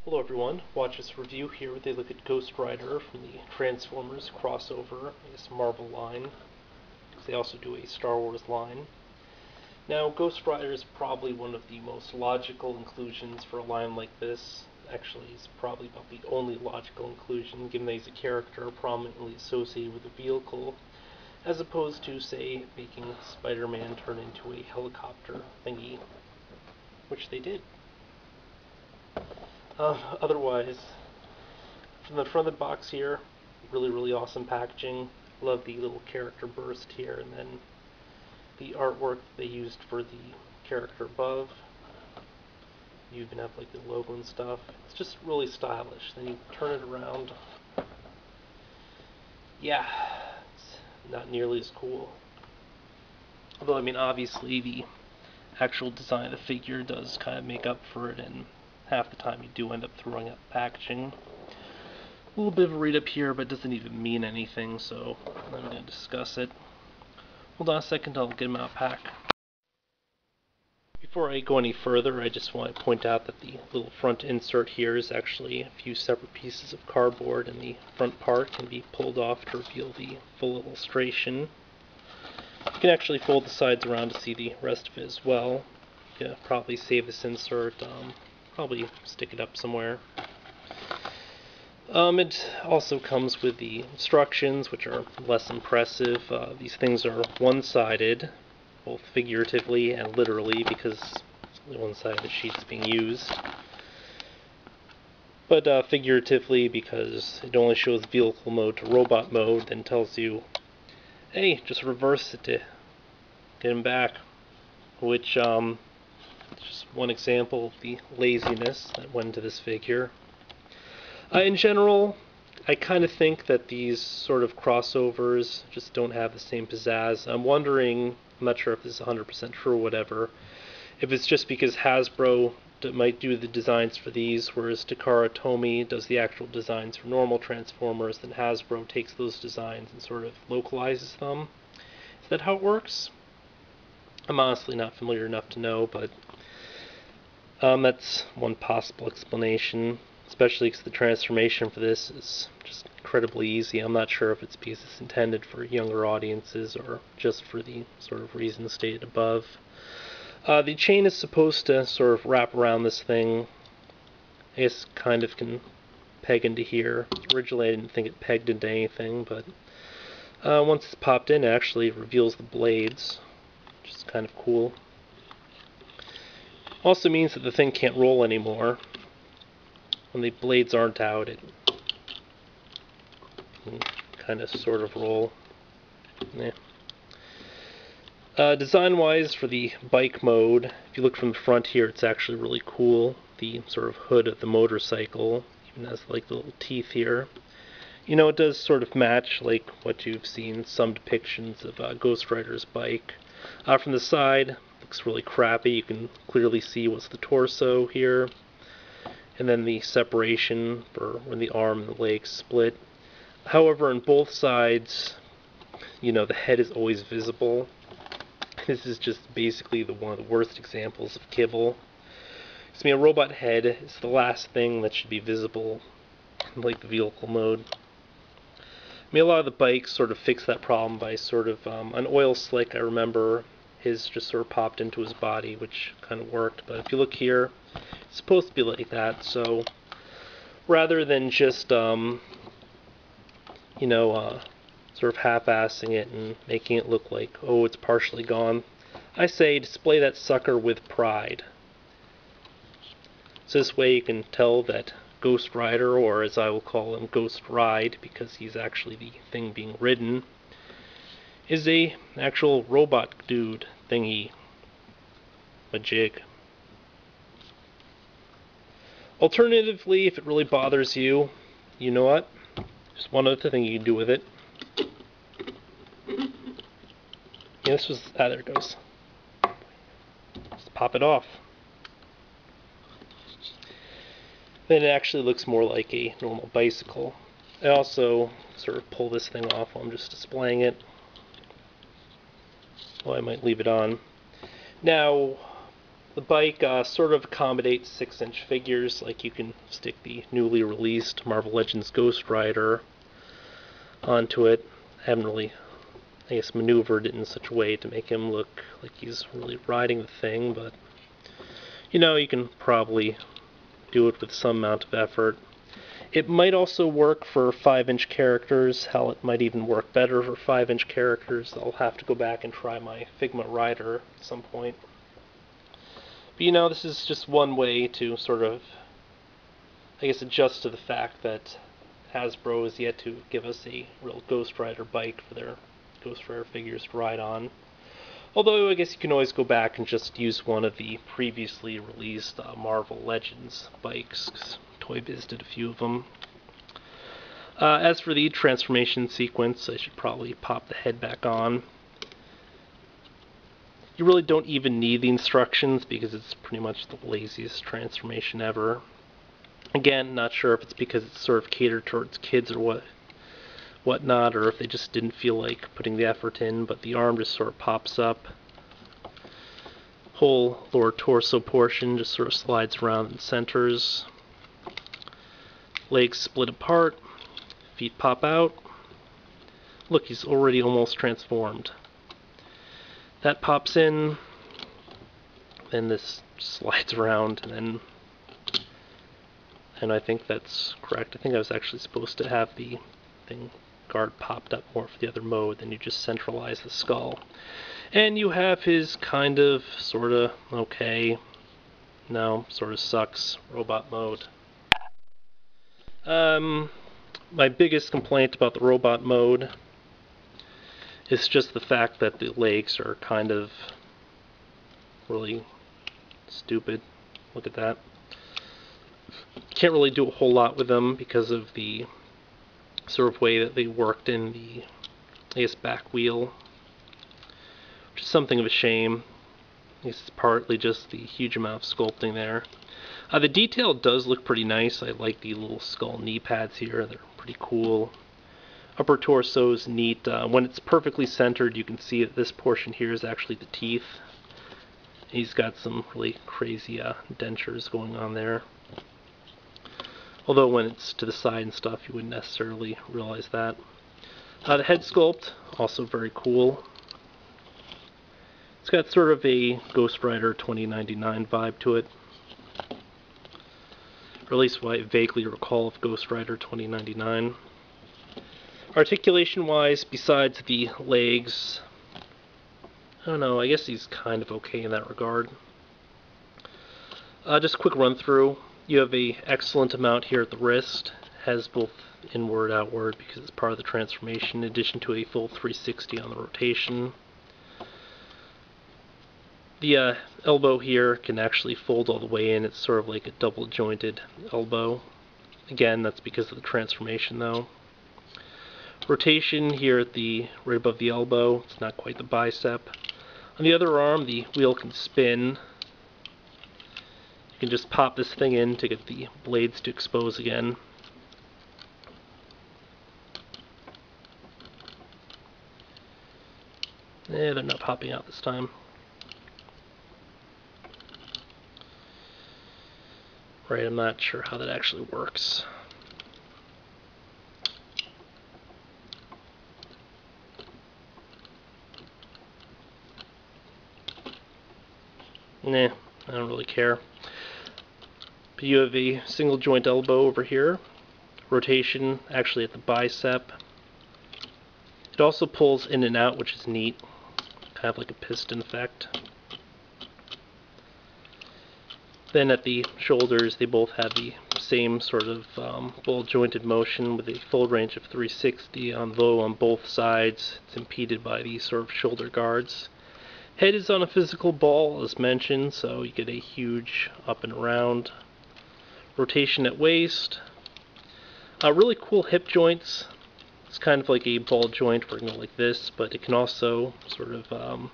Hello everyone, watch this review here where they look at Ghost Rider from the Transformers crossover, I guess Marvel line, because they also do a Star Wars line. Now, Ghost Rider is probably one of the most logical inclusions for a line like this. Actually, it's probably about the only logical inclusion, given that he's a character prominently associated with a vehicle, as opposed to, say, making Spider-Man turn into a helicopter thingy, which they did. Otherwise, from the front of the box here, really awesome packaging. Love the little character burst here, and then the artwork they used for the character above. You even have like the logo and stuff. It's just really stylish. Then you turn it around. Yeah, it's not nearly as cool. Although, I mean, obviously the actual design of the figure does kind of make up for it, and half the time you do end up throwing out the packaging. A little bit of a read up here, but it doesn't even mean anything, so I'm going to discuss it. Hold on a second, I'll get them out pack. Before I go any further, I just want to point out that the little front insert here is actually a few separate pieces of cardboard, and the front part can be pulled off to reveal the full illustration. You can actually fold the sides around to see the rest of it as well. You can probably save this insert, probably stick it up somewhere. It also comes with the instructions, which are less impressive. These things are one-sided, both figuratively and literally, because it's only one side of the sheet's being used. But figuratively, because it only shows vehicle mode to robot mode, then tells you, hey, just reverse it to get him back. Which, is just one example of the laziness that went into this figure. In general, I kind of think that these sort of crossovers just don't have the same pizzazz. I'm wondering, I'm not sure if this is 100% true or whatever, if it's just because Hasbro might do the designs for these, whereas Takara Tomy does the actual designs for normal Transformers, then Hasbro takes those designs and sort of localizes them. Is that how it works? I'm honestly not familiar enough to know, but that's one possible explanation. Especially because the transformation for this is just incredibly easy. I'm not sure if it's because it's intended for younger audiences or just for the sort of reasons stated above. The chain is supposed to sort of wrap around this thing. I guess kind of can peg into here. Originally I didn't think it pegged into anything, but once it's popped in, it actually reveals the blades, which is kind of cool. Also means that the thing can't roll anymore. When the blades aren't out, it can kind of sort of roll. Yeah. Design-wise, for the bike mode, if you look from the front here, it's actually really cool. The sort of hood of the motorcycle even has like the little teeth here. You know, it does sort of match like what you've seen some depictions of Ghost Rider's bike. From the side, looks really crappy. You can clearly see what's the torso here. And then the separation for when the arm and the leg split. However, on both sides, you know, the head is always visible. This is just basically one of the worst examples of kibble. I mean, a robot head is the last thing that should be visible in like the vehicle mode. I mean, a lot of the bikes sort of fix that problem by sort of an oil slick. I remember his just sort of popped into his body, which kind of worked. But if you look here, it's supposed to be like that, so rather than just, you know, sort of half-assing it and making it look like, oh, it's partially gone, I say display that sucker with pride. So this way you can tell that Ghost Rider, or as I will call him, Ghost Ride, because he's actually the thing being ridden, is a actual robot dude thingy. A jig. Alternatively, if it really bothers you, you know what? Just one other thing you can do with it. Yeah, this was... ah, there it goes. Just pop it off. Then it actually looks more like a normal bicycle. I also sort of pull this thing off while I'm just displaying it. Well, I might leave it on. Now, The bike sort of accommodates 6-inch figures, like you can stick the newly released Marvel Legends Ghost Rider onto it. I haven't really, I guess, maneuvered it in such a way to make him look like he's really riding the thing, but you know, you can probably do it with some amount of effort. It might also work for 5-inch characters. Hell, it might even work better for 5-inch characters. I'll have to go back and try my Figma Rider at some point. But you know, this is just one way to sort of, I guess, adjust to the fact that Hasbro is yet to give us a real Ghost Rider bike for their Ghost Rider figures to ride on. Although I guess you can always go back and just use one of the previously released Marvel Legends bikes, 'cause Toy Biz did a few of them. As for the transformation sequence, I should probably pop the head back on. You really don't even need the instructions because it's pretty much the laziest transformation ever. Again, not sure if it's because it's sort of catered towards kids or whatnot, or if they just didn't feel like putting the effort in, but the arm just sort of pops up. Whole lower torso portion just sort of slides around and centers. Legs split apart, feet pop out. Look, he's already almost transformed. That pops in, then this slides around, and I think that's correct. I think I was actually supposed to have the thing guard popped up more for the other mode, then you just centralize the skull. And you have his kind of, sorta, okay, no, sorta sucks robot mode. My biggest complaint about the robot mode is just the fact that the legs are kind of really stupid. Look at that. Can't really do a whole lot with them because of the sort of way that they worked in the, I guess, back wheel, which is something of a shame. I guess it's partly just the huge amount of sculpting there. The detail does look pretty nice. I like the little skull knee pads here. They're pretty cool. Upper torso is neat. When it's perfectly centered, you can see that this portion here is actually the teeth. He's got some really crazy dentures going on there. Although when it's to the side and stuff, you wouldn't necessarily realize that. The head sculpt, also very cool. It's got sort of a Ghost Rider 2099 vibe to it. Or at least what I vaguely recall of Ghost Rider 2099. Articulation-wise, besides the legs, I don't know, I guess he's kind of okay in that regard. Just a quick run through. You have a excellent amount here at the wrist. Has both inward, outward, because it's part of the transformation, in addition to a full 360 on the rotation. The elbow here can actually fold all the way in. It's sort of like a double jointed elbow. Again, that's because of the transformation though. Rotation here at the right above the elbow. It's not quite the bicep. On the other arm, the wheel can spin. You can just pop this thing in to get the blades to expose again. They're not popping out this time. Right, I'm not sure how that actually works. Nah, I don't really care. But you have a single joint elbow over here. Rotation actually at the bicep. It also pulls in and out, which is neat. Kind of like a piston effect. Then at the shoulders, they both have the same sort of ball jointed motion with a full range of 360, although on both sides it's impeded by these sort of shoulder guards. Head is on a physical ball, as mentioned, so you get a huge up and around. Rotation at waist. Really cool hip joints. It's kind of like a ball joint working like this, but it can also sort of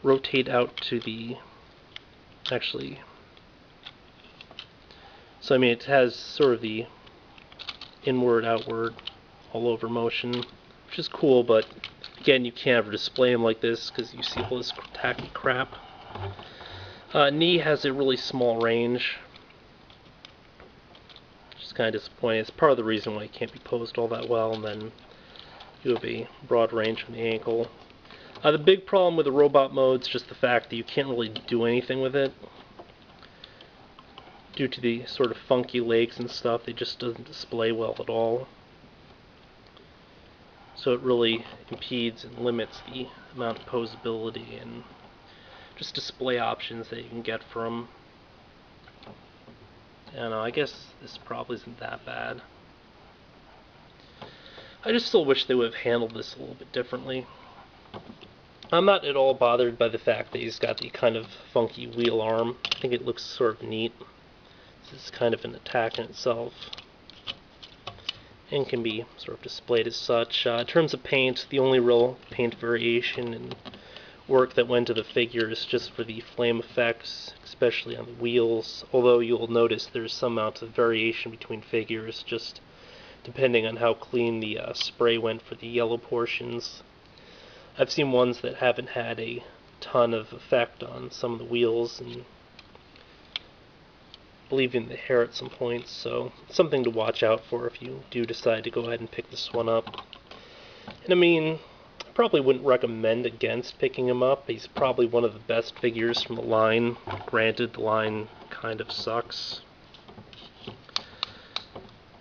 rotate out to the, actually, so I mean it has sort of the inward, outward, all over motion, which is cool, but again, you can't ever display them like this because you see all this tacky crap. Knee has a really small range, which is kind of disappointing. It's part of the reason why it can't be posed all that well, and then you have a broad range on the ankle. The big problem with the robot mode is just the fact that you can't really do anything with it. Due to the sort of funky legs and stuff, it just doesn't display well at all. So it really impedes and limits the amount of posability and just display options that you can get from. And I guess this probably isn't that bad. I just still wish they would have handled this a little bit differently. I'm not at all bothered by the fact that he's got the kind of funky wheel arm. I think it looks sort of neat. This is kind of an attack in itself, and can be sort of displayed as such. In terms of paint, the only real paint variation and work that went to the figure is just for the flame effects, especially on the wheels, although you'll notice there's some amount of variation between figures, just depending on how clean the spray went for the yellow portions. I've seen ones that haven't had a ton of effect on some of the wheels, and I believe in the hair at some points, so it's something to watch out for if you do decide to go ahead and pick this one up. And I mean, I probably wouldn't recommend against picking him up. He's probably one of the best figures from the line. Granted, the line kind of sucks.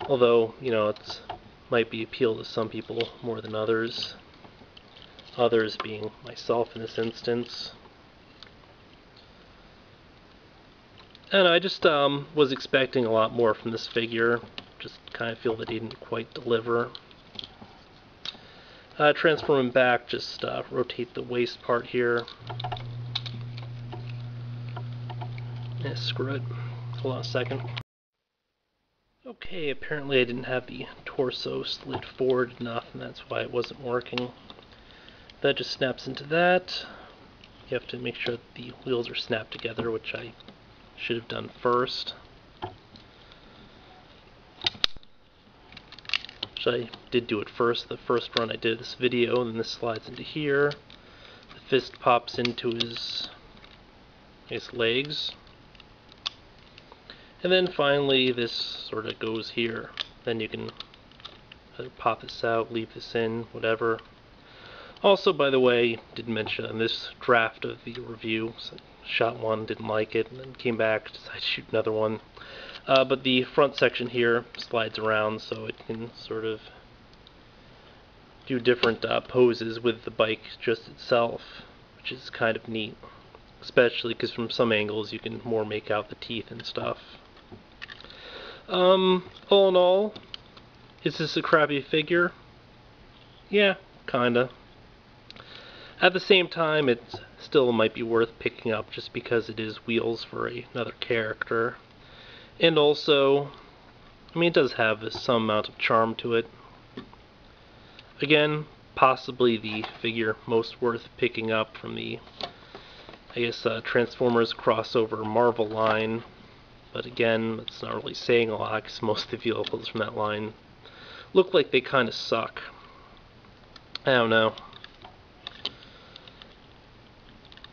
Although, you know, it might be appeal to some people more than others. Others being myself in this instance. And I just was expecting a lot more from this figure. Just kind of feel that he didn't quite deliver. Transform him back, just rotate the waist part here. Yeah, screw it. Hold on a second. Okay, apparently I didn't have the torso slid forward enough, and that's why it wasn't working. That just snaps into that. You have to make sure that the wheels are snapped together, which I should have done first. Which I did do it first, the first run I did this video, and then this slides into here. The fist pops into his legs. And then finally this sort of goes here. Then you can either pop this out, leave this in, whatever. Also, by the way, didn't mention in this draft of the review, so shot one, didn't like it, and then came back, decided to shoot another one. But the front section here slides around, so it can sort of do different poses with the bike just itself, which is kind of neat. Especially because from some angles you can more make out the teeth and stuff. All in all, is this a crappy figure? Yeah, kinda. At the same time, it still might be worth picking up just because it is wheels for another character. And also, I mean, it does have some amount of charm to it. Again, possibly the figure most worth picking up from the, I guess, Transformers crossover Marvel line. But again, it's not really saying a lot because most of the vehicles from that line look like they kind of suck. I don't know.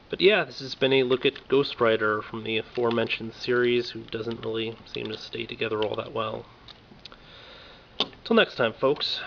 But yeah, this has been a look at Ghost Rider from the aforementioned series, who doesn't really seem to stay together all that well. Till next time, folks.